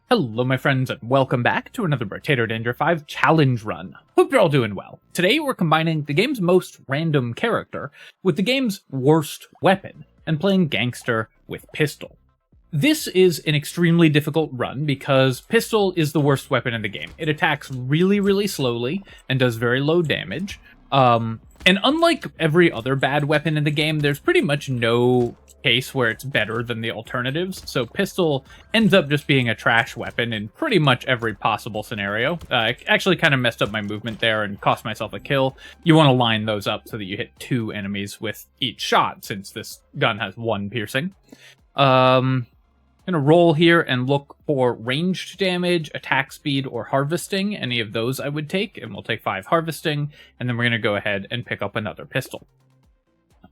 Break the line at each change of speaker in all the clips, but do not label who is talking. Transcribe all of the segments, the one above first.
Hello my friends and welcome back to another Brotato Danger 5 challenge run. Hope you're all doing well. Today we're combining the game's most random character with the game's worst weapon and playing Gangster with Pistol. This is an extremely difficult run because Pistol is the worst weapon in the game. It attacks really slowly and does very low damage. And unlike every other bad weapon in the game, there's pretty much no case where it's better than the alternatives, so Pistol ends up just being a trash weapon in pretty much every possible scenario. I actually kind of messed up my movement there and cost myself a kill. You want to line those up so that you hit 2 enemies with each shot, since this gun has 1 piercing. I'm gonna roll here and look for ranged damage, attack speed, or harvesting. Any of those I would take, and we'll take 5 harvesting, and then we're gonna go ahead and pick up another pistol.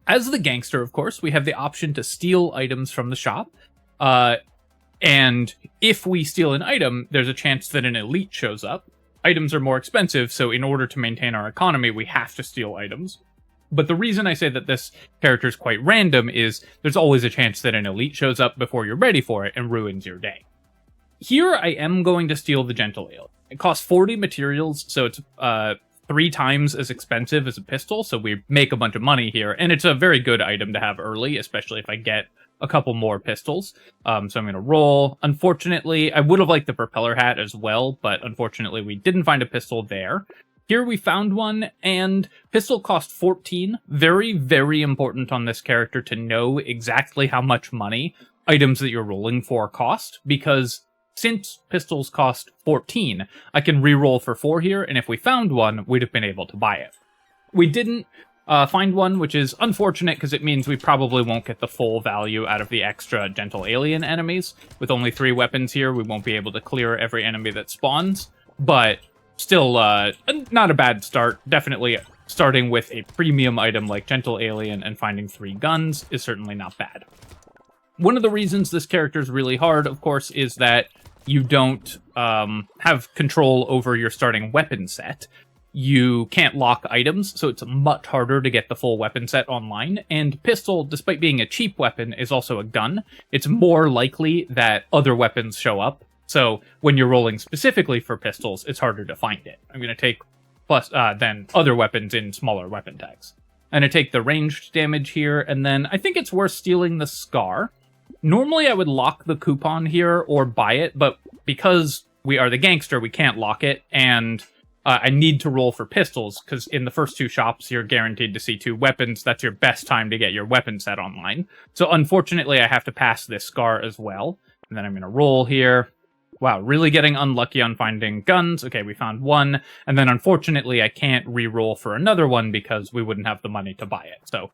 As the Gangster, of course, we have the option to steal items from the shop, and if we steal an item, there's a chance that an elite shows up. Items are more expensive, so in order to maintain our economy, we have to steal items. But the reason I say that this character is quite random is there's always a chance that an elite shows up before you're ready for it and ruins your day. Here I am going to steal the Gentle Ale. It costs 40 materials, so it's 3 times as expensive as a pistol, so we make a bunch of money here, and it's a very good item to have early, especially if I get a couple more pistols. So I'm going to roll. Unfortunately, I would have liked the propeller hat as well, but unfortunately we didn't find a pistol there. Here we found one, and pistol cost 14. Very important on this character to know exactly how much money items that you're rolling for cost, because since pistols cost 14, I can re-roll for 4 here, and if we found one, we'd have been able to buy it. We didn't find one, which is unfortunate, because it means we probably won't get the full value out of the extra Gentle Alien enemies. With only 3 weapons here, we won't be able to clear every enemy that spawns, but still not a bad start. Definitely starting with a premium item like Gentle Alien and finding 3 guns is certainly not bad. One of the reasons this character is really hard, of course, is that you don't have control over your starting weapon set. You can't lock items, so it's much harder to get the full weapon set online. And pistol, despite being a cheap weapon, is also a gun. It's more likely that other weapons show up. So when you're rolling specifically for pistols, it's harder to find it. I'm going to take plus then other weapons in smaller weapon tags. I'm going to take the ranged damage here, and then I think it's worth stealing the Scar. Normally I would lock the coupon here or buy it, but because we are the Gangster, we can't lock it, and I need to roll for pistols, because in the first 2 shops, you're guaranteed to see 2 weapons. That's your best time to get your weapon set online. So unfortunately, I have to pass this Scar as well, and then I'm going to roll here. Wow, really getting unlucky on finding guns. Okay, we found 1, and then unfortunately, I can't re-roll for another one because we wouldn't have the money to buy it. So,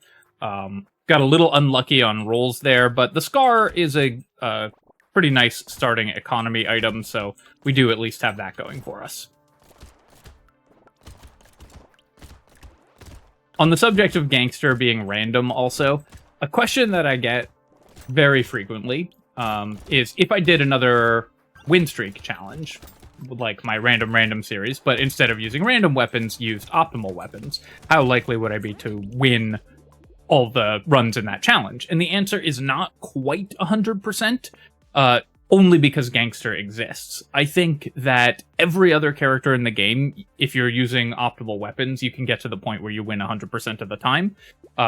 got a little unlucky on rolls there, but the Scar is a pretty nice starting economy item, so we do at least have that going for us. On the subject of Gangster being random also, a question that I get very frequently is if I did another win streak challenge, like my random series, but instead of using random weapons, used optimal weapons, how likely would I be to win all the runs in that challenge? And the answer is not quite 100%, only because Gangster exists. I think that every other character in the game, if you're using optimal weapons, you can get to the point where you win 100% of the time,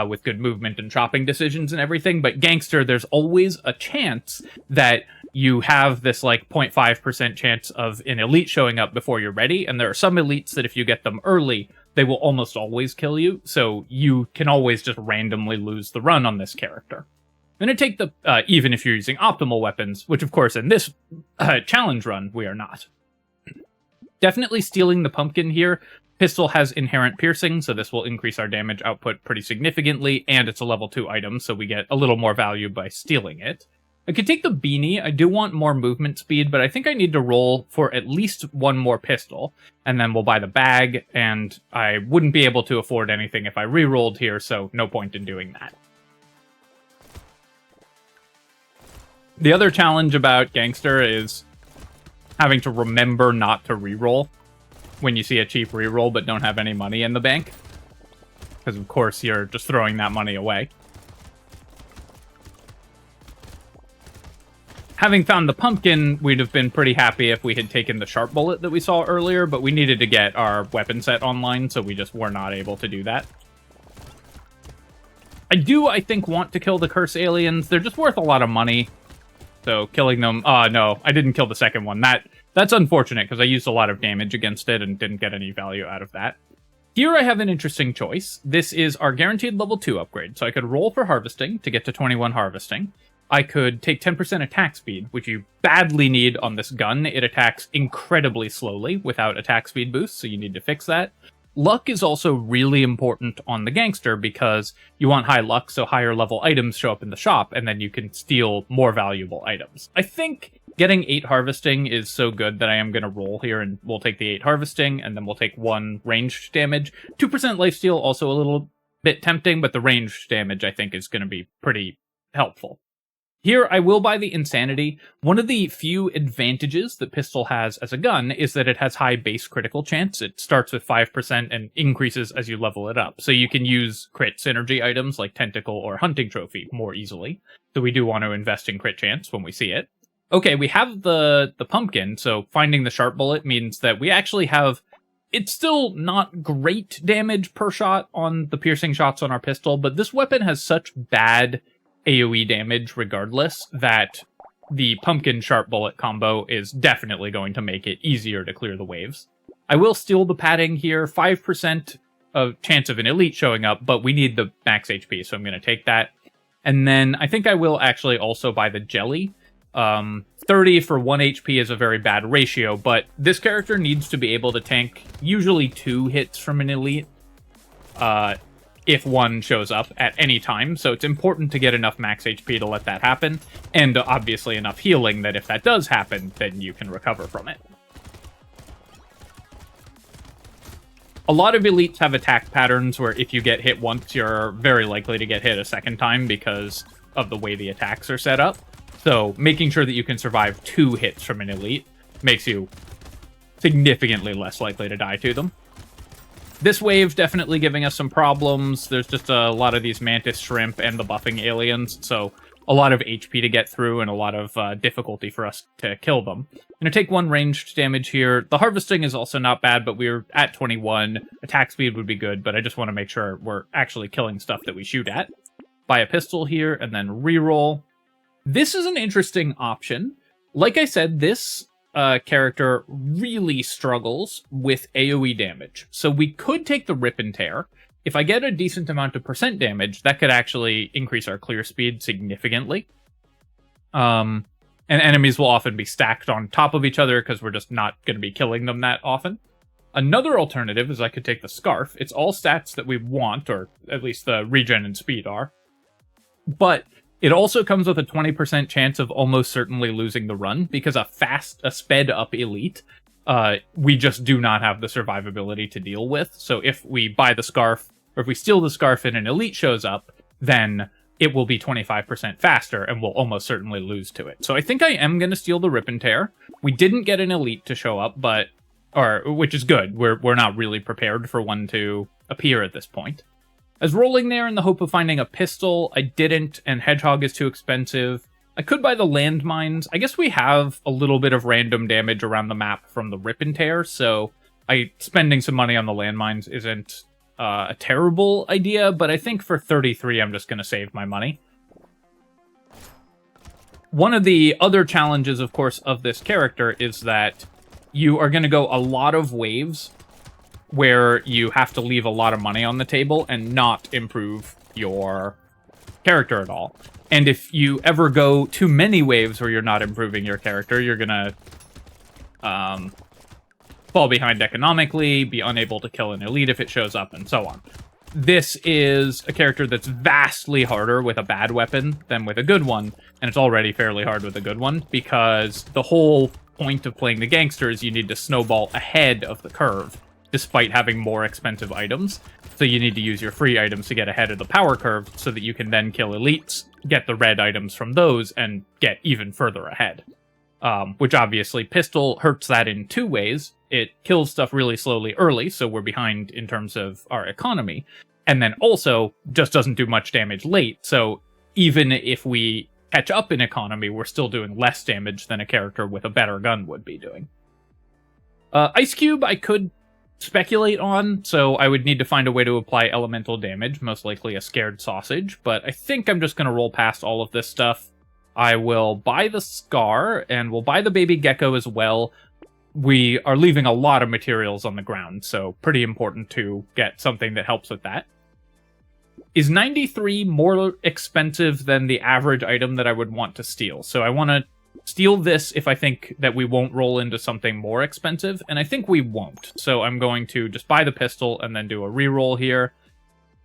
with good movement and chopping decisions and everything, but Gangster, there's always a chance that you have this like 0.5% chance of an elite showing up before you're ready, and there are some elites that if you get them early, they will almost always kill you, so you can always just randomly lose the run on this character. I'm going to take the, even if you're using optimal weapons, which of course in this challenge run, we are not. Definitely stealing the pumpkin here. Pistol has inherent piercing, so this will increase our damage output pretty significantly, and it's a level 2 item, so we get a little more value by stealing it. I could take the beanie. I do want more movement speed, but I think I need to roll for at least 1 more pistol, and then we'll buy the bag, and I wouldn't be able to afford anything if I re-rolled here, so no point in doing that. The other challenge about Gangster is having to remember not to re-roll when you see a cheap re-roll but don't have any money in the bank, because of course you're just throwing that money away. Having found the pumpkin, we'd have been pretty happy if we had taken the sharp bullet that we saw earlier, but we needed to get our weapon set online, so we just were not able to do that. I think, want to kill the curse aliens. They're just worth a lot of money. So killing them... no, I didn't kill the second one. That's unfortunate, because I used a lot of damage against it and didn't get any value out of that. Here I have an interesting choice. This is our guaranteed level 2 upgrade, so I could roll for harvesting to get to 21 harvesting. I could take 10% attack speed, which you badly need on this gun. It attacks incredibly slowly without attack speed boost, so you need to fix that. Luck is also really important on the Gangster because you want high luck, so higher level items show up in the shop, and then you can steal more valuable items. I think getting 8 harvesting is so good that I am going to roll here, and we'll take the 8 harvesting, and then we'll take 1 ranged damage. 2% lifesteal, also a little bit tempting, but the ranged damage, I think, is going to be pretty helpful. Here, I will buy the Insanity. One of the few advantages that Pistol has as a gun is that it has high base critical chance. It starts with 5% and increases as you level it up. So you can use crit synergy items like Tentacle or Hunting Trophy more easily. So we do want to invest in crit chance when we see it. Okay, we have the pumpkin, so finding the sharp bullet means that we actually have... It's still not great damage per shot on the piercing shots on our pistol, but this weapon has such bad AoE damage regardless that the pumpkin sharp bullet combo is definitely going to make it easier to clear the waves. I will steal the padding here, 5% of chance of an elite showing up, but we need the max HP, so I'm going to take that. And then I think I will actually also buy the jelly. 30 for 1 HP is a very bad ratio, but this character needs to be able to tank usually 2 hits from an elite. If one shows up at any time, so it's important to get enough max HP to let that happen, and obviously enough healing that if that does happen, then you can recover from it. A lot of elites have attack patterns where if you get hit once, you're very likely to get hit a second time because of the way the attacks are set up. So making sure that you can survive 2 hits from an elite makes you significantly less likely to die to them. This wave definitely giving us some problems. There's just a lot of these mantis shrimp and the buffing aliens, so a lot of HP to get through and a lot of difficulty for us to kill them. I'm going to take 1 ranged damage here. The harvesting is also not bad, but we're at 21. Attack speed would be good, but I just want to make sure we're actually killing stuff that we shoot at. Buy a pistol here and then reroll. This is an interesting option. Like I said, this character really struggles with AoE damage. So we could take the Rip and Tear. If I get a decent amount of percent damage, that could actually increase our clear speed significantly. And enemies will often be stacked on top of each other because we're just not going to be killing them that often. Another alternative is I could take the Scarf. It's all stats that we want, or at least the regen and speed are. But it also comes with a 20% chance of almost certainly losing the run, because a sped up elite, we just do not have the survivability to deal with. So if we buy the Scarf, or if we steal the Scarf and an elite shows up, then it will be 25% faster, and we'll almost certainly lose to it. So I think I am going to steal the Rip and Tear. We didn't get an elite to show up, which is good. We're not really prepared for one to appear at this point. I was rolling there in the hope of finding a pistol. I didn't, and Hedgehog is too expensive. I could buy the landmines. I guess we have a little bit of random damage around the map from the Rip and Tear, so spending some money on the landmines isn't a terrible idea, but I think for 33 I'm just going to save my money. One of the other challenges, of course, of this character is that you are going to go a lot of waves where you have to leave a lot of money on the table and not improve your character at all. And if you ever go too many waves where you're not improving your character, you're gonna fall behind economically, be unable to kill an elite if it shows up, and so on. This is a character that's vastly harder with a bad weapon than with a good one, and it's already fairly hard with a good one, because the whole point of playing the Gangster is you need to snowball ahead of the curve, despite having more expensive items. So you need to use your free items to get ahead of the power curve so that you can then kill elites, get the red items from those, and get even further ahead. Which obviously Pistol hurts that in 2 ways. It kills stuff really slowly early, so we're behind in terms of our economy. And then also just doesn't do much damage late, so even if we catch up in economy, we're still doing less damage than a character with a better gun would be doing. Ice Cube, I could speculate on, so I would need to find a way to apply elemental damage, most likely a scared sausage, but I think I'm just going to roll past all of this stuff. I will buy the Scar, and we'll buy the baby gecko as well. We are leaving a lot of materials on the ground, so pretty important to get something that helps with that. Is 93 more expensive than the average item that I would want to steal? So I want to steal this if I think that we won't roll into something more expensive, and I think we won't. So I'm going to just buy the pistol and then do a reroll here.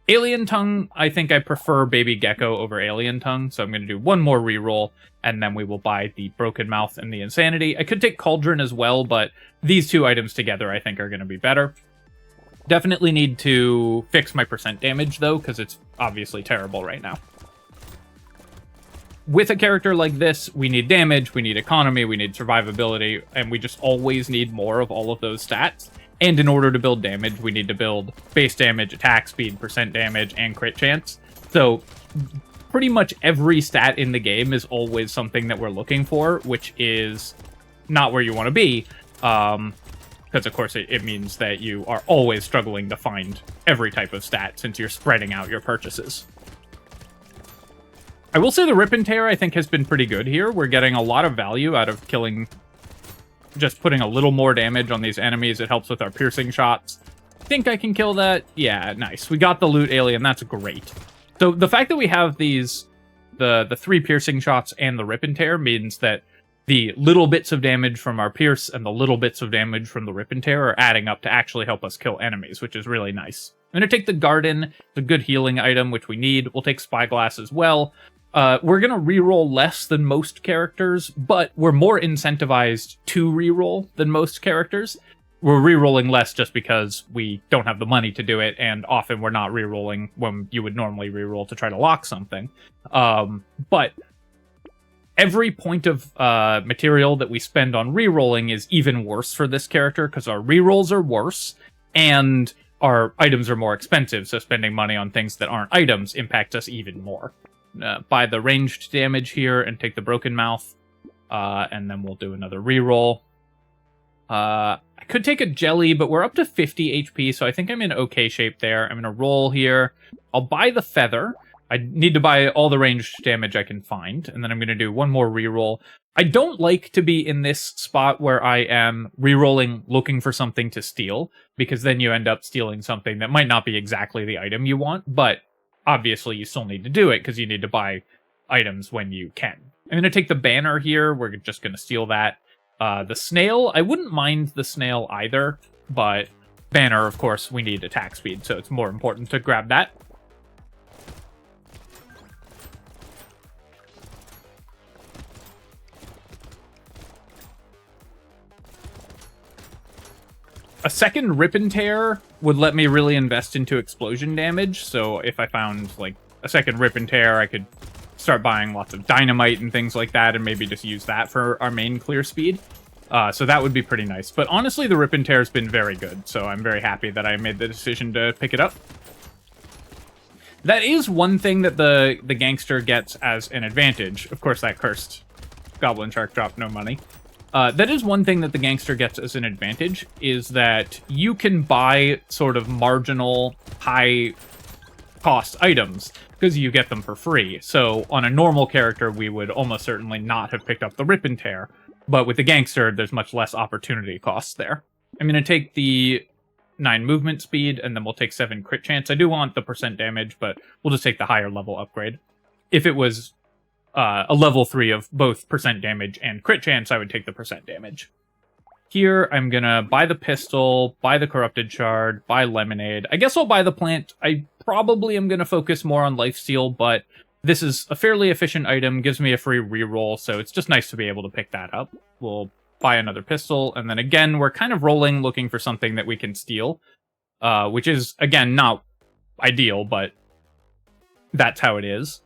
Alien Tongue, I think I prefer Baby Gecko over Alien Tongue, so I'm going to do one more reroll, and then we will buy the Broken Mouth and the Insanity. I could take Cauldron as well, but these two items together I think are going to be better. Definitely need to fix my percent damage, though, because it's obviously terrible right now. With a character like this, we need damage, we need economy, we need survivability, and we just always need more of all of those stats. And in order to build damage, we need to build base damage, attack speed, percent damage, and crit chance. So pretty much every stat in the game is always something that we're looking for, which is not where you want to be. Because, of course, it means that you are always struggling to find every type of stat since you're spreading out your purchases. I will say the Rip and Tear, I think, has been pretty good here. We're getting a lot of value out of killing, just putting a little more damage on these enemies. It helps with our piercing shots. Think I can kill that? Yeah, nice. We got the loot alien. That's great. So the fact that we have these, the 3 piercing shots and the Rip and Tear means that the little bits of damage from our Pierce and the little bits of damage from the Rip and Tear are adding up to actually help us kill enemies, which is really nice. I'm going to take the Garden. It's a good healing item, which we need. We'll take Spyglass as well. We're going to reroll less than most characters, but we're more incentivized to reroll than most characters. We're rerolling less just because we don't have the money to do it, and often we're not rerolling when you would normally reroll to try to lock something. But every point of material that we spend on rerolling is even worse for this character, because our rerolls are worse, and our items are more expensive, so spending money on things that aren't items impacts us even more. Buy the ranged damage here and take the Broken Mouth, and then we'll do another reroll. I could take a Jelly, but we're up to 50 HP, so I think I'm in okay shape there. I'm going to roll here. I'll buy the Feather. I need to buy all the ranged damage I can find, and then I'm going to do one more reroll. I don't like to be in this spot where I am rerolling looking for something to steal, because then you end up stealing something that might not be exactly the item you want, but obviously you still need to do it because you need to buy items when you can. I'm going to take the Banner here. We're just going to steal that. The Snail, I wouldn't mind the Snail either, but Banner, of course, we need attack speed, so it's more important to grab that. A second Rip and Tear would let me really invest into explosion damage, so if I found, like, a second Rip and Tear, I could start buying lots of dynamite and things like that, and maybe just use that for our main clear speed. So that would be pretty nice. But honestly, the Rip and Tear has been very good, so I'm very happy that I made the decision to pick it up. That is one thing that the Gangster gets as an advantage. Of course, that cursed Goblin Shark dropped no money. That is one thing that the Gangster gets as an advantage, is that you can buy sort of marginal, high-cost items, because you get them for free. So on a normal character, we would almost certainly not have picked up the Rip and Tear, but with the Gangster, there's much less opportunity costs there. I'm going to take the 9 movement speed, and then we'll take 7 crit chance. I do want the percent damage, but we'll just take the higher level upgrade. If it was a level 3 of both percent damage and crit chance, I would take the percent damage. Here, I'm gonna buy the pistol, buy the corrupted shard, buy lemonade. I guess I'll buy the plant. I probably am gonna focus more on lifesteal, but this is a fairly efficient item, gives me a free reroll, so it's just nice to be able to pick that up. We'll buy another pistol, and then again, we're kind of rolling, looking for something that we can steal, which is, again, not ideal, but that's how it is.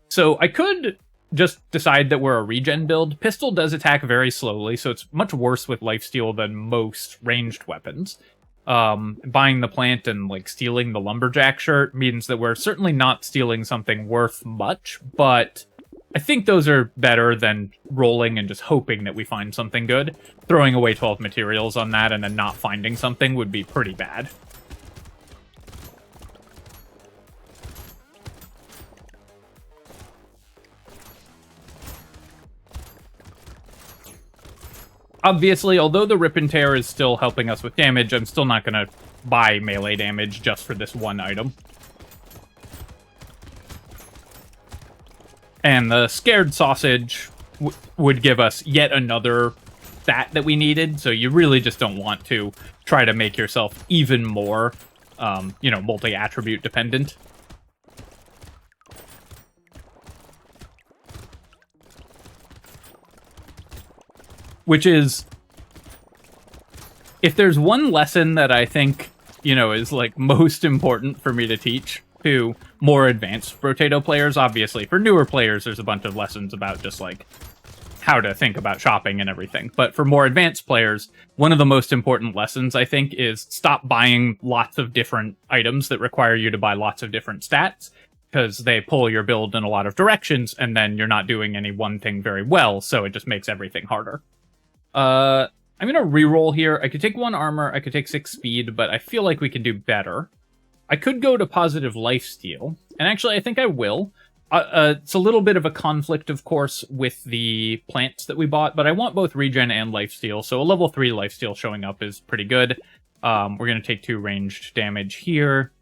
So I could just decide that we're a regen build. Pistol does attack very slowly, so it's much worse with lifesteal than most ranged weapons. Buying the plant and like stealing the lumberjack shirt means that we're certainly not stealing something worth much, but I think those are better than rolling and just hoping that we find something good. Throwing away 12 materials on that and then not finding something would be pretty bad. Obviously, although the Rip and Tear is still helping us with damage, I'm still not going to buy melee damage just for this one item. And the Scared Sausage would give us yet another stat that we needed, so you really just don't want to try to make yourself even more, multi-attribute dependent. Which is, if there's one lesson that I think, is like most important for me to teach to more advanced Brotato players, obviously for newer players, there's a bunch of lessons about just like how to think about shopping and everything. But for more advanced players, one of the most important lessons, I think, is stop buying lots of different items that require you to buy lots of different stats, because they pull your build in a lot of directions, and then you're not doing any one thing very well, so it just makes everything harder. I'm going to reroll here. I could take 1 armor, I could take 6 speed, but I feel like we can do better. I could go to positive lifesteal, and actually I think I will. It's a little bit of a conflict, of course, with the plants that we bought, but I want both regen and lifesteal, so a level 3 lifesteal showing up is pretty good. We're going to take 2 ranged damage here.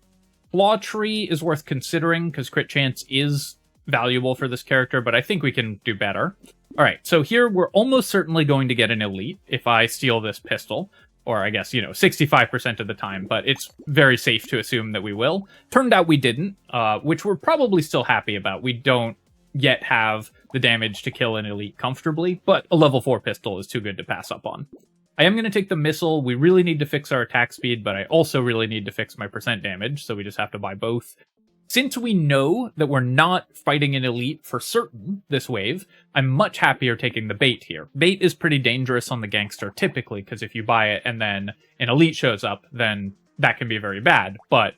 Claw Tree is worth considering, because crit chance is valuable for this character, but I think we can do better. Alright, so here we're almost certainly going to get an elite if I steal this pistol. Or I guess, 65% of the time, but it's very safe to assume that we will. Turned out we didn't, which we're probably still happy about. We don't yet have the damage to kill an elite comfortably, but a level 4 pistol is too good to pass up on. I am going to take the missile. We really need to fix our attack speed, but I also really need to fix my percent damage, so we just have to buy both. Since we know that we're not fighting an elite for certain this wave, I'm much happier taking the bait here. Bait is pretty dangerous on the Gangster typically, because if you buy it and then an elite shows up, then that can be very bad. But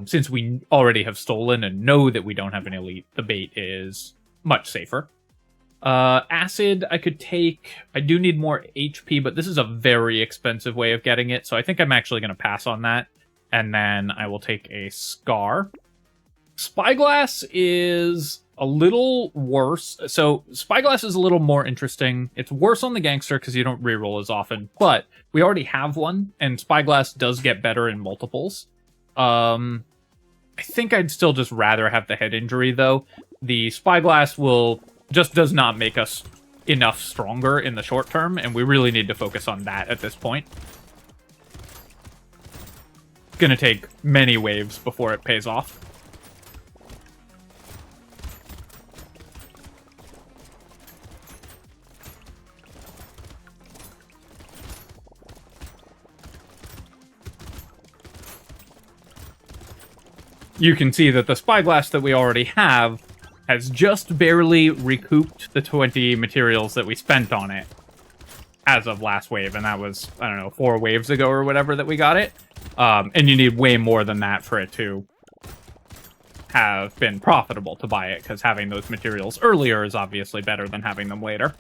since we already have stolen and know that we don't have an elite, the bait is much safer. Acid I could take. I do need more HP, but this is a very expensive way of getting it, so I think I'm actually going to pass on that. And then I will take a Scar. Spyglass is a little worse. So Spyglass is a little more interesting. It's worse on the Gangster because you don't reroll as often, but we already have one, and Spyglass does get better in multiples. I think I'd still just rather have the head injury, though. The Spyglass just does not make us enough stronger in the short term, and we really need to focus on that at this point. It's gonna take many waves before it pays off. You can see that the Spyglass that we already have has just barely recouped the 20 materials that we spent on it as of last wave, and that was, 4 waves ago or whatever that we got it. And you need way more than that for it to have been profitable to buy it, because having those materials earlier is obviously better than having them later.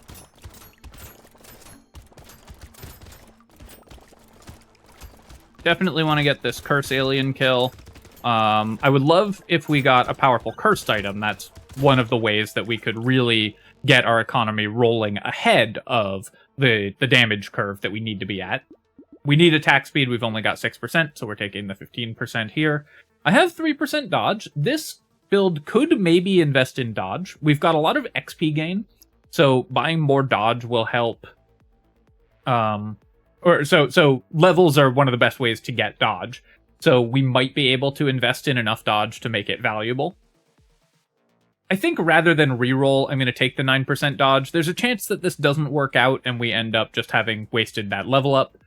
Definitely want to get this Curse Alien kill. I would love if we got a powerful cursed item. That's one of the ways that we could really get our economy rolling ahead of the damage curve that we need to be at. We need attack speed. We've only got 6%, so we're taking the 15% here. I have 3% dodge. This build could maybe invest in dodge. We've got a lot of XP gain, so buying more dodge will help. So levels are one of the best ways to get dodge. So we might be able to invest in enough dodge to make it valuable. I think rather than reroll, I'm going to take the 9% dodge. There's a chance that this doesn't work out and we end up just having wasted that level up.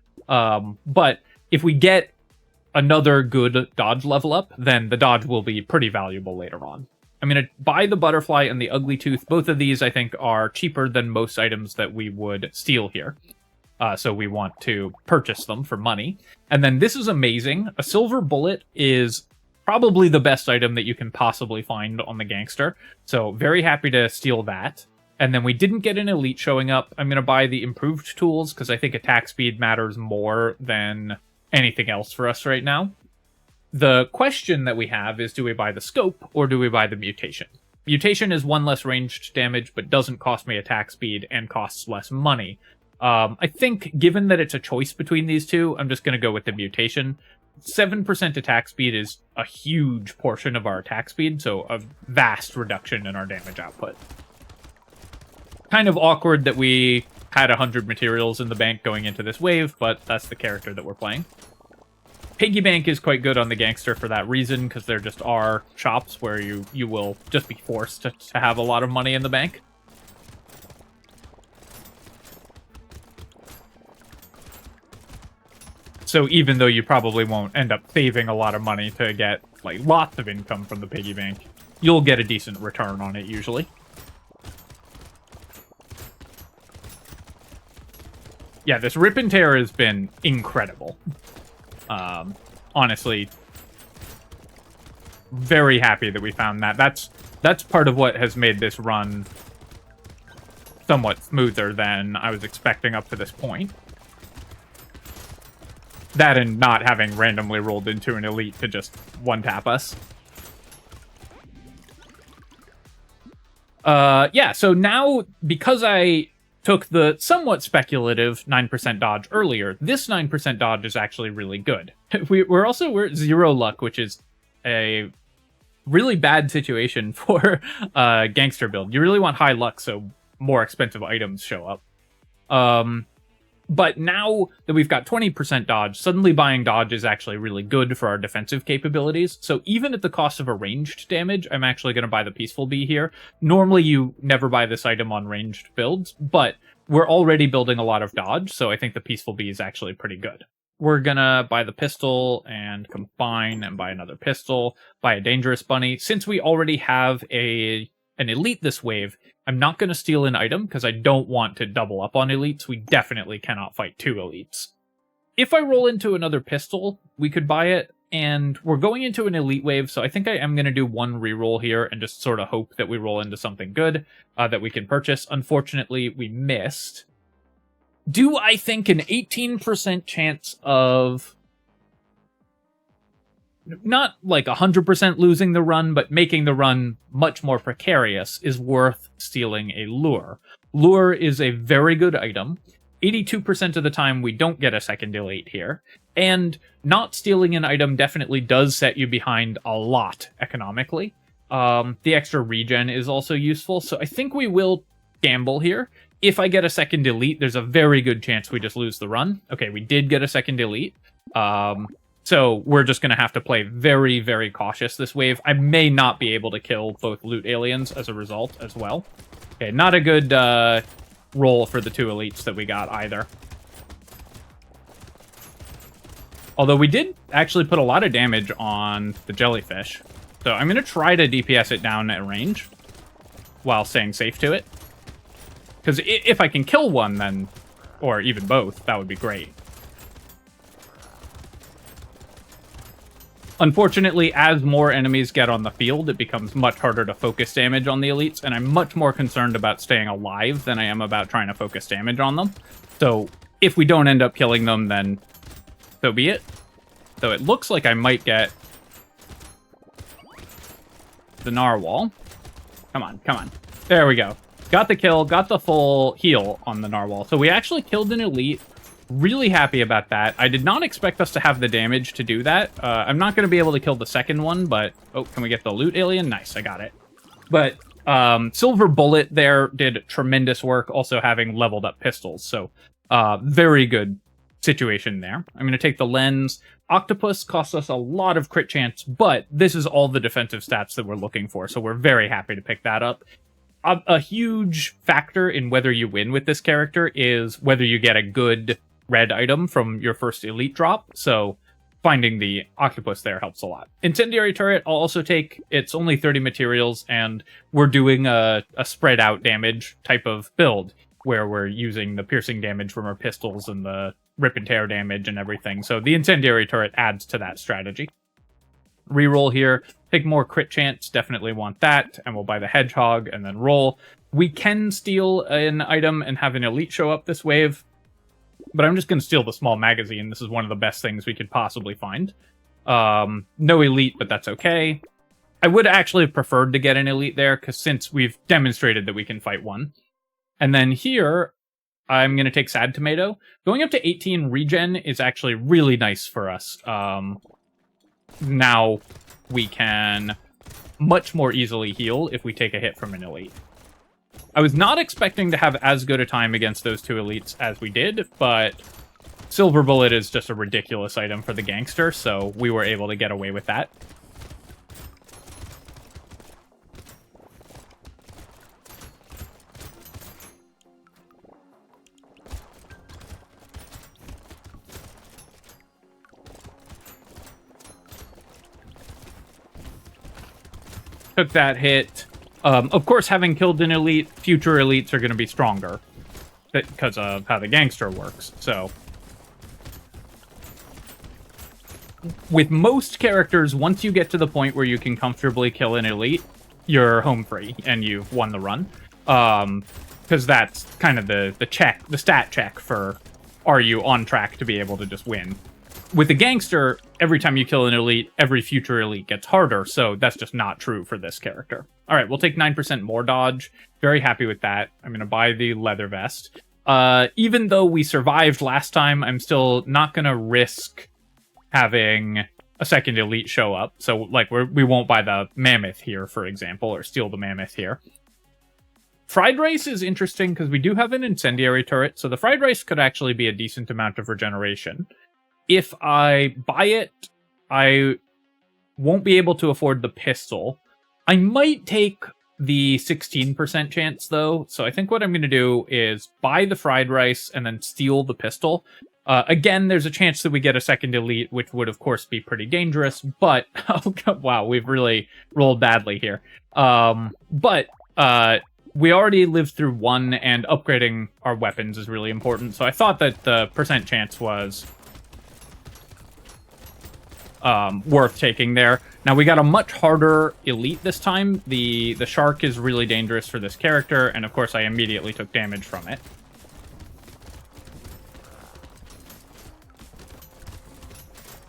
But if we get another good dodge level up, then the dodge will be pretty valuable later on. I'm going to buy the Butterfly and the Ugly Tooth. Both of these, I think, are cheaper than most items that we would steal here. So we want to purchase them for money. And then this is amazing. A Silver Bullet is probably the best item that you can possibly find on the Gangster. So very happy to steal that. And then we didn't get an elite showing up. I'm going to buy the improved tools because I think attack speed matters more than anything else for us right now. The question that we have is, do we buy the scope or do we buy the mutation? Mutation is 1 less ranged damage, but doesn't cost me attack speed and costs less money. I think, given that it's a choice between these two, I'm just going to go with the mutation. 7% attack speed is a huge portion of our attack speed, so a vast reduction in our damage output. Kind of awkward that we had 100 materials in the bank going into this wave, but that's the character that we're playing. Piggy bank is quite good on the Gangster for that reason, because there just are shops where you will just be forced to have a lot of money in the bank. So even though you probably won't end up saving a lot of money to get like lots of income from the piggy bank, you'll get a decent return on it usually. Yeah, this rip and tear has been incredible. Honestly, very happy that we found that. That's part of what has made this run somewhat smoother than I was expecting up to this point. That and not having randomly rolled into an elite to just one-tap us. Yeah, so now, because I took the somewhat speculative 9% dodge earlier, this 9% dodge is actually really good. We're at 0 luck, which is a really bad situation for a Gangster build. You really want high luck so more expensive items show up. But now that we've got 20% dodge, suddenly buying dodge is actually really good for our defensive capabilities. So even at the cost of a ranged damage, I'm actually going to buy the Peaceful Bee here. Normally you never buy this item on ranged builds, but we're already building a lot of dodge, so I think the Peaceful Bee is actually pretty good. We're going to buy the pistol and combine and buy another pistol, buy a Dangerous Bunny. Since we already have an elite this wave, I'm not going to steal an item because I don't want to double up on elites. We definitely cannot fight 2 elites. If I roll into another pistol, we could buy it, and we're going into an elite wave, so I think I am going to do 1 reroll here and just sort of hope that we roll into something good that we can purchase. Unfortunately, we missed. Do I think an 18% chance of not like 100% losing the run, but making the run much more precarious is worth stealing a lure? Lure is a very good item. 82% of the time we don't get a second elite here, and not stealing an item definitely does set you behind a lot economically. The extra regen is also useful, so I think we will gamble here. If I get a second elite, there's a very good chance we just lose the run. Okay, we did get a second elite. So we're just going to have to play very, very cautious this wave. I may not be able to kill both loot aliens as a result as well. Okay, not a good roll for the 2 elites that we got either. Although we did actually put a lot of damage on the jellyfish. So I'm going to try to DPS it down at range while staying safe to it. Because if I can kill one, then, or even both, that would be great. Unfortunately, as more enemies get on the field, it becomes much harder to focus damage on the elites, and I'm much more concerned about staying alive than I am about trying to focus damage on them. So if we don't end up killing them, then so be it. So it looks like I might get the narwhal. Come on, come on. There we go. Got the kill, got the full heal on the narwhal. So we actually killed an elite. Really happy about that. I did not expect us to have the damage to do that. I'm not going to be able to kill the second one, but... Oh, can we get the loot alien? Nice, I got it. But Silver Bullet there did tremendous work, also having leveled up pistols. So very good situation there. I'm going to take the lens. Octopus costs us a lot of crit chance, but this is all the defensive stats that we're looking for, so we're very happy to pick that up. A huge factor in whether you win with this character is whether you get a good red item from your first elite drop, so finding the octopus there helps a lot. Incendiary turret I'll also take. It's only 30 materials, and we're doing a spread out damage type of build, where we're using the piercing damage from our pistols and the rip and tear damage and everything, so the incendiary turret adds to that strategy. reroll here. Take more crit chance, definitely want that, and we'll buy the hedgehog and then roll. We can steal an item and have an elite show up this wave, but I'm just going to steal the small magazine. This is one of the best things we could possibly find. No elite, but that's okay. I would actually have preferred to get an elite there, because since we've demonstrated that we can fight one. And then here, I'm going to take Sad Tomato. Going up to 18 regen is actually really nice for us. Now we can much more easily heal if we take a hit from an elite. I was not expecting to have as good a time against those two elites as we did, but Silver Bullet is just a ridiculous item for the Gangster, so we were able to get away with that. Took that hit. Of course, having killed an elite, future elites are going to be stronger because of how the Gangster works. So, with most characters, once you get to the point where you can comfortably kill an elite, you're home free and you've won the run. Because that's kind of the stat check for, are you on track to be able to just win? With the Gangster, every time you kill an elite, every future elite gets harder, so that's just not true for this character. Alright, we'll take 9% more dodge. Very happy with that. I'm going to buy the leather vest. Even though we survived last time, I'm still not going to risk having a second elite show up. So, like, we won't buy the mammoth here, for example, or steal the mammoth here. Fried rice is interesting because we do have an incendiary turret, so the fried rice could actually be a decent amount of regeneration. If I buy it, I won't be able to afford the pistol. I might take the 16% chance, though. So I think what I'm going to do is buy the fried rice and then steal the pistol. Again, there's a chance that we get a second elite, which would, of course, be pretty dangerous. But, oh God, wow, we've really rolled badly here. We already lived through one, and upgrading our weapons is really important. So I thought that the percent chance was worth taking there. Now we got a much harder elite this time. The shark is really dangerous for this character, and of course I immediately took damage from it.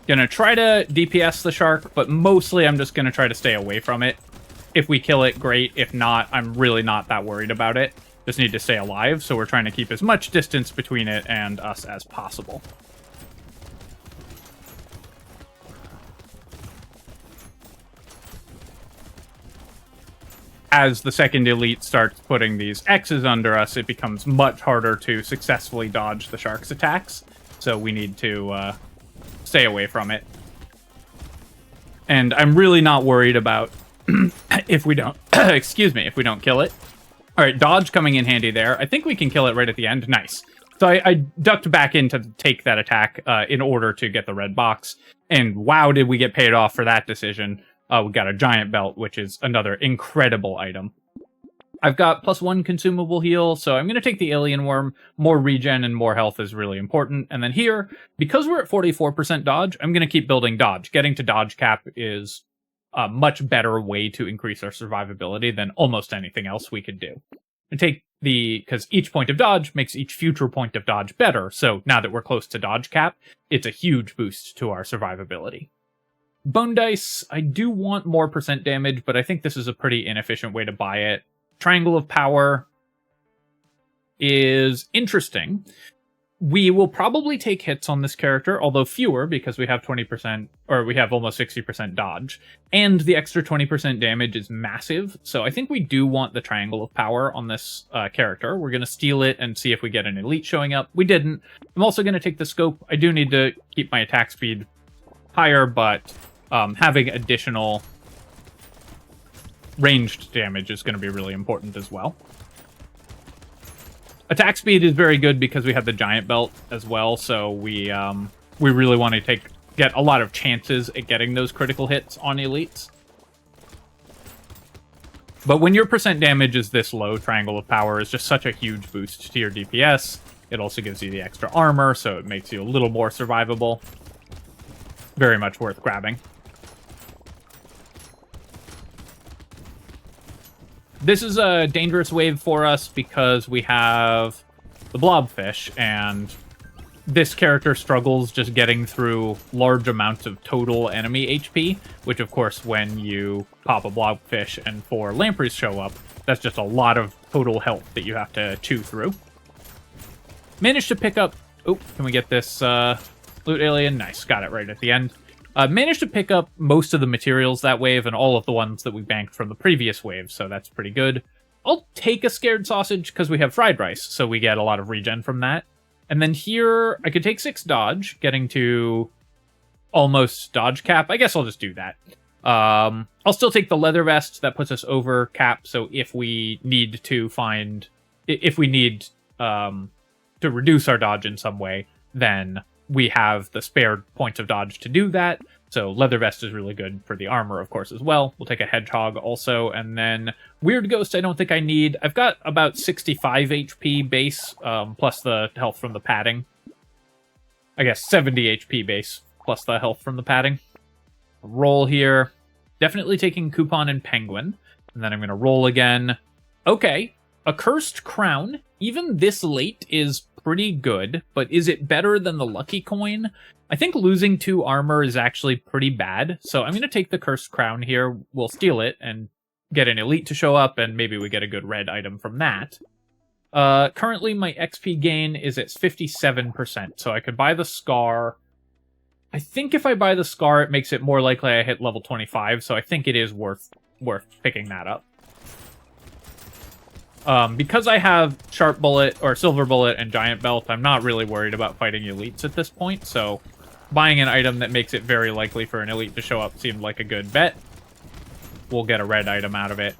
Gonna try to DPS the shark, but mostly I'm just gonna try to stay away from it. If we kill it, great. If not, I'm really not that worried about it. Just need to stay alive, so we're trying to keep as much distance between it and us as possible. As the second elite starts putting these X's under us, it becomes much harder to successfully dodge the shark's attacks. So we need to stay away from it. And I'm really not worried about if we don't, excuse me, if we don't kill it. All right, dodge coming in handy there. I think we can kill it right at the end. Nice. So I ducked back in to take that attack in order to get the red box. And wow, did we get paid off for that decision. We got a giant belt, which is another incredible item. I've got +1 consumable heal, so I'm going to take the alien worm. More regen and more health is really important. And then here, because we're at 44% dodge, I'm going to keep building dodge. Getting to dodge cap is a much better way to increase our survivability than almost anything else we could do. And take because each point of dodge makes each future point of dodge better. So now that we're close to dodge cap, it's a huge boost to our survivability. Bone Dice, I do want more percent damage, but I think this is a pretty inefficient way to buy it. Triangle of Power is interesting. We will probably take hits on this character, although fewer, because we have 20%, or we have almost 60% dodge. And the extra 20% damage is massive, so I think we do want the Triangle of Power on this character. We're going to steal it and see if we get an elite showing up. We didn't. I'm also going to take the Scope. I do need to keep my attack speed higher, but having additional ranged damage is going to be really important as well. Attack speed is very good because we have the giant belt as well, so we really want to get a lot of chances at getting those critical hits on elites. But when your percent damage is this low, Triangle of Power is just such a huge boost to your DPS. It also gives you the extra armor, so it makes you a little more survivable. Very much worth grabbing. This is a dangerous wave for us because we have the blobfish, and this character struggles just getting through large amounts of total enemy HP, which of course when you pop a blobfish and 4 lampreys show up, that's just a lot of total health that you have to chew through. Managed to pick up... Oh, can we get this loot alien? Nice, got it right at the end. Managed to pick up most of the materials that wave and all of the ones that we banked from the previous wave, so that's pretty good. I'll take a scared sausage because we have fried rice, so we get a lot of regen from that. And then here, I could take 6 dodge, getting to almost dodge cap. I guess I'll just do that. I'll still take the leather vest. That puts us over cap, so if we need to to reduce our dodge in some way, then we have the spared points of dodge to do that. So leather vest is really good for the armor, of course, as well. We'll take a hedgehog also, and then weird ghost I don't think I need. I've got about 65 HP base, plus the health from the padding. I guess 70 HP base, plus the health from the padding. Roll here. Definitely taking coupon and penguin. And then I'm going to roll again. Okay, a cursed crown, even this late, is pretty good, but is it better than the lucky coin? I think losing 2 armor is actually pretty bad, so I'm going to take the cursed crown here. We'll steal it and get an elite to show up, and maybe we get a good red item from that. Currently, my XP gain is at 57%, so I could buy the scar. I think if I buy the scar, it makes it more likely I hit level 25, so I think it is worth picking that up. Because I have Sharp Bullet, or Silver Bullet, and Giant Belt, I'm not really worried about fighting elites at this point, so buying an item that makes it very likely for an elite to show up seemed like a good bet. We'll get a red item out of it.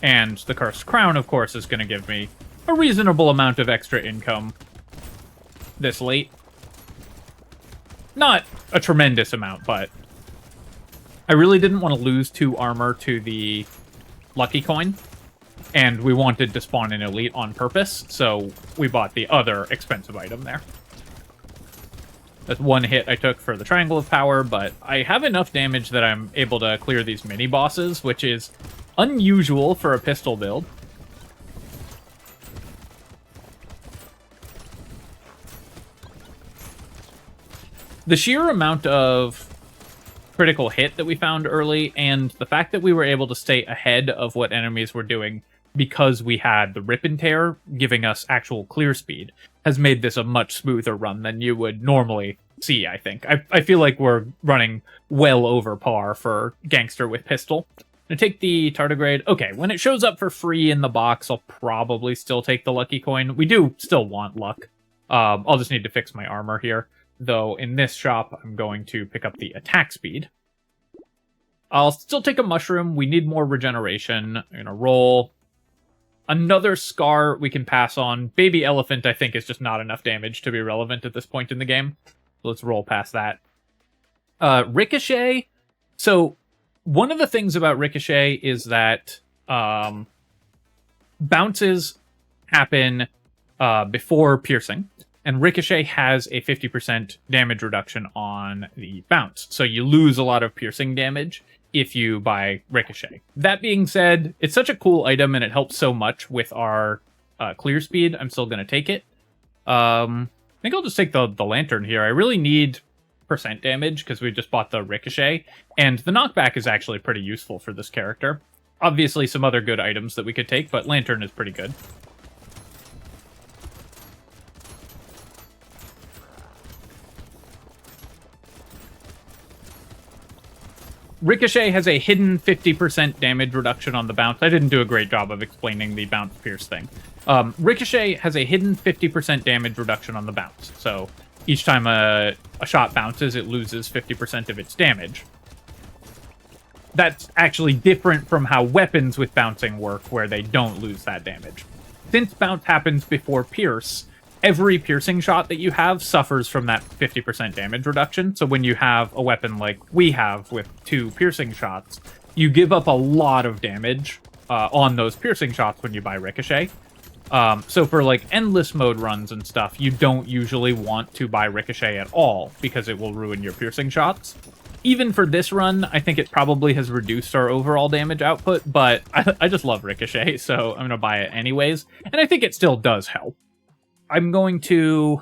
And the Cursed Crown, of course, is going to give me a reasonable amount of extra income this late. Not a tremendous amount, but I really didn't want to lose 2 armor to the lucky coin, and we wanted to spawn an elite on purpose, so we bought the other expensive item there. That's 1 hit I took for the Triangle of Power, but I have enough damage that I'm able to clear these mini-bosses, which is unusual for a pistol build. The sheer amount of critical hit that we found early, and the fact that we were able to stay ahead of what enemies were doing because we had the Rip and Tear giving us actual clear speed, has made this a much smoother run than you would normally see, I think. I feel like we're running well over par for Gangster with pistol. I'm gonna take the tardigrade. Okay, when it shows up for free in the box, I'll probably still take the lucky coin. We do still want luck. I'll just need to fix my armor here. Though in this shop, I'm going to pick up the attack speed. I'll still take a mushroom. We need more regeneration. I'm going to roll. Another scar we can pass on. Baby elephant, I think, is just not enough damage to be relevant at this point in the game. So let's roll past that. Ricochet. So one of the things about Ricochet is that bounces happen before piercing. And Ricochet has a 50% damage reduction on the bounce. So you lose a lot of piercing damage if you buy Ricochet. That being said, it's such a cool item and it helps so much with our clear speed. I'm still going to take it. I think I'll just take the lantern here. I really need percent damage because we just bought the Ricochet. And the knockback is actually pretty useful for this character. Obviously some other good items that we could take, but lantern is pretty good. Ricochet has a hidden 50% damage reduction on the bounce. I didn't do a great job of explaining the bounce pierce thing. Ricochet has a hidden 50% damage reduction on the bounce. So each time a shot bounces, it loses 50% of its damage. That's actually different from how weapons with bouncing work, where they don't lose that damage. Since bounce happens before pierce, every piercing shot that you have suffers from that 50% damage reduction. So when you have a weapon like we have with 2 piercing shots, you give up a lot of damage on those piercing shots when you buy Ricochet. So for like endless mode runs and stuff, you don't usually want to buy Ricochet at all because it will ruin your piercing shots. even for this run, I think it probably has reduced our overall damage output, but I just love Ricochet, so I'm going to buy it anyways. And I think it still does help. I'm going to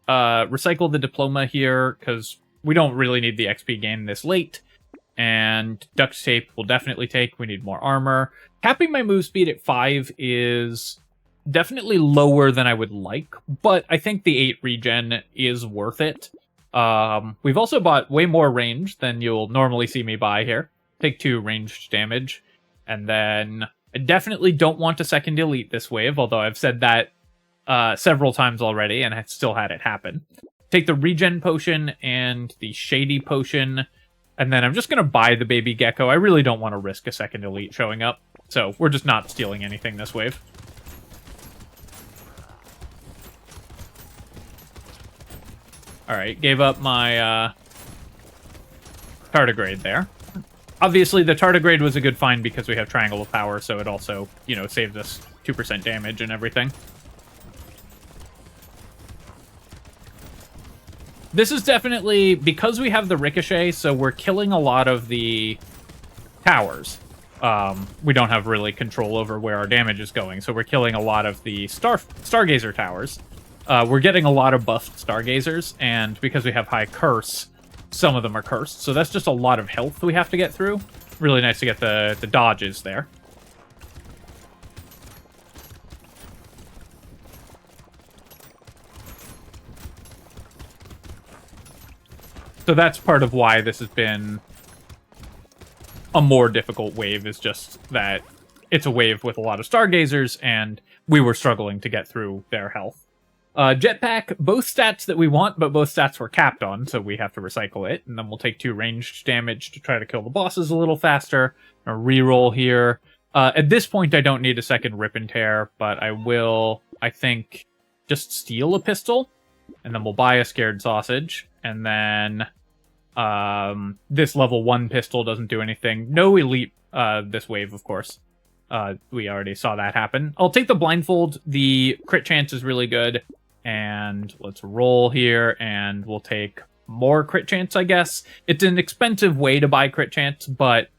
recycle the Diploma here, because we don't really need the XP gain this late. And Duct Tape will definitely take. We need more armor. Capping my move speed at 5 is definitely lower than I would like, but I think the 8 regen is worth it. We've also bought way more range than you'll normally see me buy here. Take 2 ranged damage. And then I definitely don't want a second elite this wave, although I've said that several times already, and I still had it happen. Take the regen potion and the shady potion, and then I'm just going to buy the baby gecko. I really don't want to risk a second elite showing up, so we're just not stealing anything this wave. Alright, gave up my tardigrade there. Obviously, the tardigrade was a good find because we have Triangle of Power, so it also, you know, saved us 2% damage and everything. This is definitely, because we have the Ricochet, so we're killing a lot of the towers. We don't have really control over where our damage is going, so we're killing a lot of the Stargazer towers. We're getting a lot of buffed Stargazers, and because we have high curse, some of them are cursed. So that's just a lot of health we have to get through. Really nice to get the dodges there. So that's part of why this has been a more difficult wave, is just that it's a wave with a lot of Stargazers, and we were struggling to get through their health. Jetpack, both stats that we want, but both stats were capped on, so we have to recycle it. And then we'll take 2 ranged damage to try to kill the bosses a little faster. A reroll here. At this point, I don't need a second Rip and Tear, but I will, I think, just steal a pistol. And then we'll buy a Scared Sausage. And then this level 1 pistol doesn't do anything. No elite this wave, of course. We already saw that happen. I'll take the Blindfold. The crit chance is really good. And let's roll here, and we'll take more crit chance, I guess. It's an expensive way to buy crit chance, but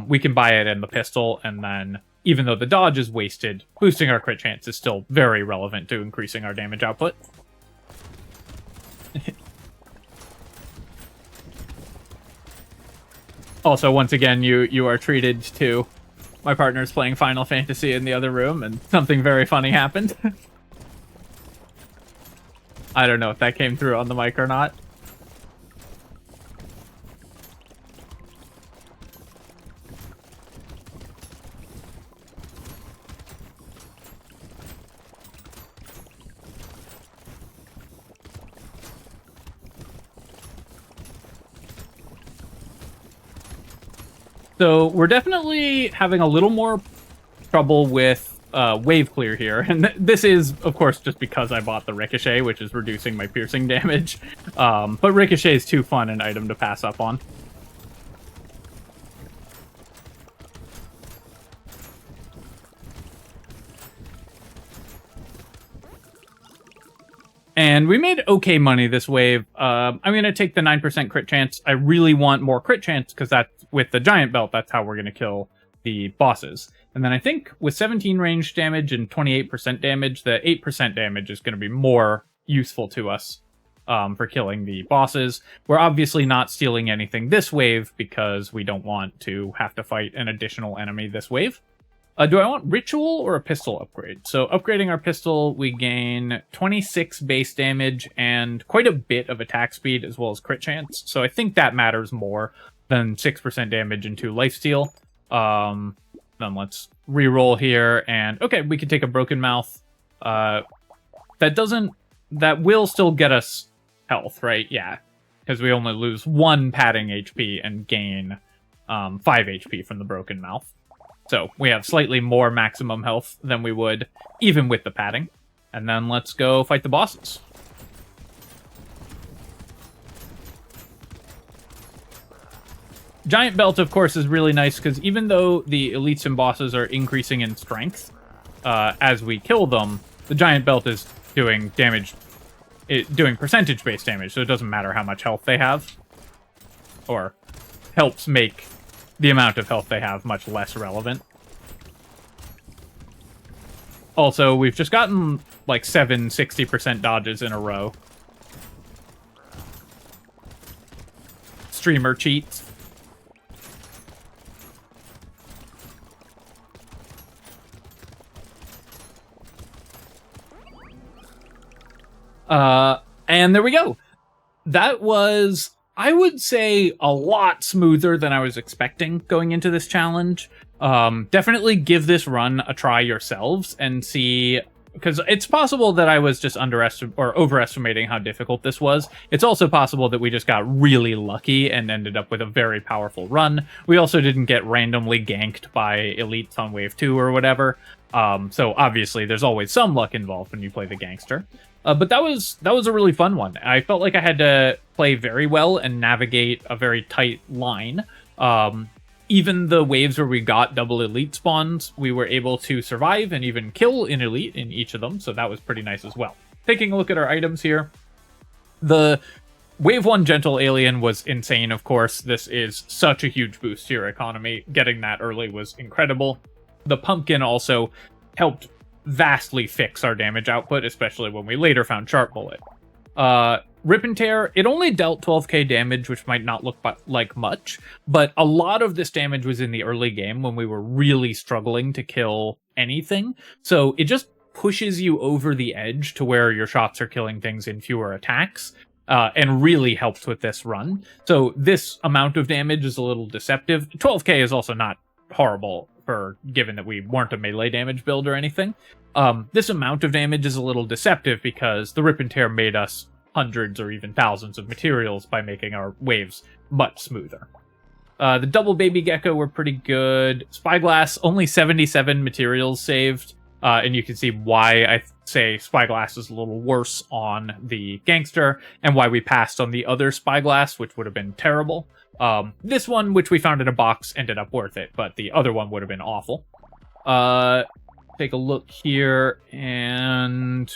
we can buy it in the pistol, and then, even though the dodge is wasted, boosting our crit chance is still very relevant to increasing our damage output. Also, once again, you are treated to... My partner's playing Final Fantasy in the other room, and something very funny happened. I don't know if that came through on the mic or not. So we're definitely having a little more trouble with wave clear here, and this is, of course, just because I bought the Ricochet, which is reducing my piercing damage. But Ricochet is too fun an item to pass up on. And we made okay money this wave. I'm going to take the 9% crit chance. I really want more crit chance, because that's with the Giant Belt, that's how we're going to kill the bosses. And then I think with 17 range damage and 28% damage, the 8% damage is going to be more useful to us for killing the bosses. We're obviously not stealing anything this wave, because we don't want to have to fight an additional enemy this wave. Do I want Ritual or a pistol upgrade? So upgrading our pistol, we gain 26 base damage and quite a bit of attack speed as well as crit chance. So I think that matters more than 6% damage and 2 lifesteal. Then let's reroll here, and okay, we can take a Broken Mouth. That will still get us health, right? Yeah, because we only lose 1 padding HP and gain 5 HP from the Broken Mouth. So we have slightly more maximum health than we would even with the padding. And then let's go fight the bosses. Giant Belt, of course, is really nice, because even though the elites and bosses are increasing in strength as we kill them, the Giant Belt is doing damage, doing percentage-based damage, so it doesn't matter how much health they have. or helps make the amount of health they have much less relevant. Also, we've just gotten like 60% dodges in a row. Streamer cheats. And there we go. That was, I would say, a lot smoother than I was expecting going into this challenge. Definitely give this run a try yourselves and see, because it's possible that I was just overestimating how difficult this was. It's also possible that we just got really lucky and ended up with a very powerful run. We also didn't get randomly ganked by elites on wave 2 or whatever. So obviously there's always some luck involved when you play the Gangster. But that was a really fun one. I felt like I had to play very well and navigate a very tight line. Even the waves where we got double elite spawns, we were able to survive and even kill an elite in each of them, so that was pretty nice as well. Taking a look at our items here, the Wave 1 Gentle Alien was insane, of course. This is such a huge boost to your economy. Getting that early was incredible. The Pumpkin also helped vastly fix our damage output, especially when we later found Sharp Bullet. Rip and Tear, it only dealt 12k damage, which might not look like much, but a lot of this damage was in the early game when we were really struggling to kill anything, so it just pushes you over the edge to where your shots are killing things in fewer attacks, and really helps with this run. So this amount of damage is a little deceptive. 12k is also not horrible, given that we weren't a melee damage build or anything. This amount of damage is a little deceptive because the Rip and Tear made us hundreds or even thousands of materials by making our waves much smoother. The double baby gecko were pretty good. Spyglass, only 77 materials saved, and you can see why I say Spyglass is a little worse on the Gangster, and why we passed on the other Spyglass, which would have been terrible. This one, which we found in a box, ended up worth it, but the other one would have been awful. Take a look here, and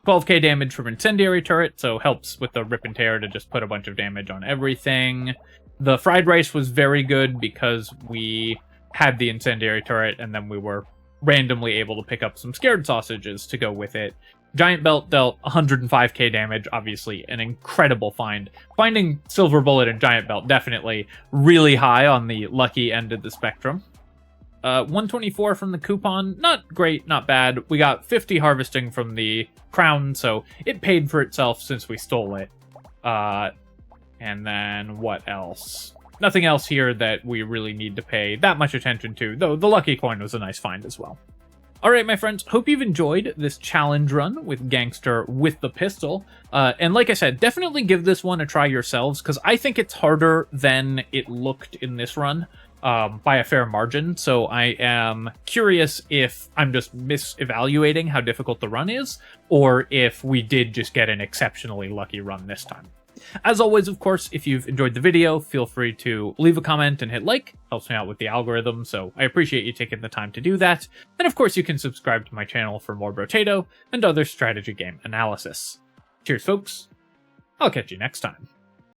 12k damage from Incendiary Turret, so helps with the Rip and Tear to just put a bunch of damage on everything. The Fried Rice was very good because we had the Incendiary Turret, and then we were randomly able to pick up some Scared Sausages to go with it. Giant Belt dealt 105k damage, obviously an incredible find. Finding Silver Bullet and Giant Belt definitely really high on the lucky end of the spectrum. 124 from the coupon, not great, not bad. We got 50 harvesting from the crown, so it paid for itself since we stole it. And then what else? Nothing else here that we really need to pay that much attention to, though the lucky coin was a nice find as well. Alright, my friends, hope you've enjoyed this challenge run with Gangster with the pistol. And like I said, definitely give this one a try yourselves, because I think it's harder than it looked in this run. By a fair margin, so I am curious if I'm just misevaluating how difficult the run is, or if we did just get an exceptionally lucky run this time. As always, of course, if you've enjoyed the video, feel free to leave a comment and hit like. Helps me out with the algorithm, so I appreciate you taking the time to do that. And of course, you can subscribe to my channel for more Brotato and other strategy game analysis. Cheers, folks. I'll catch you next time.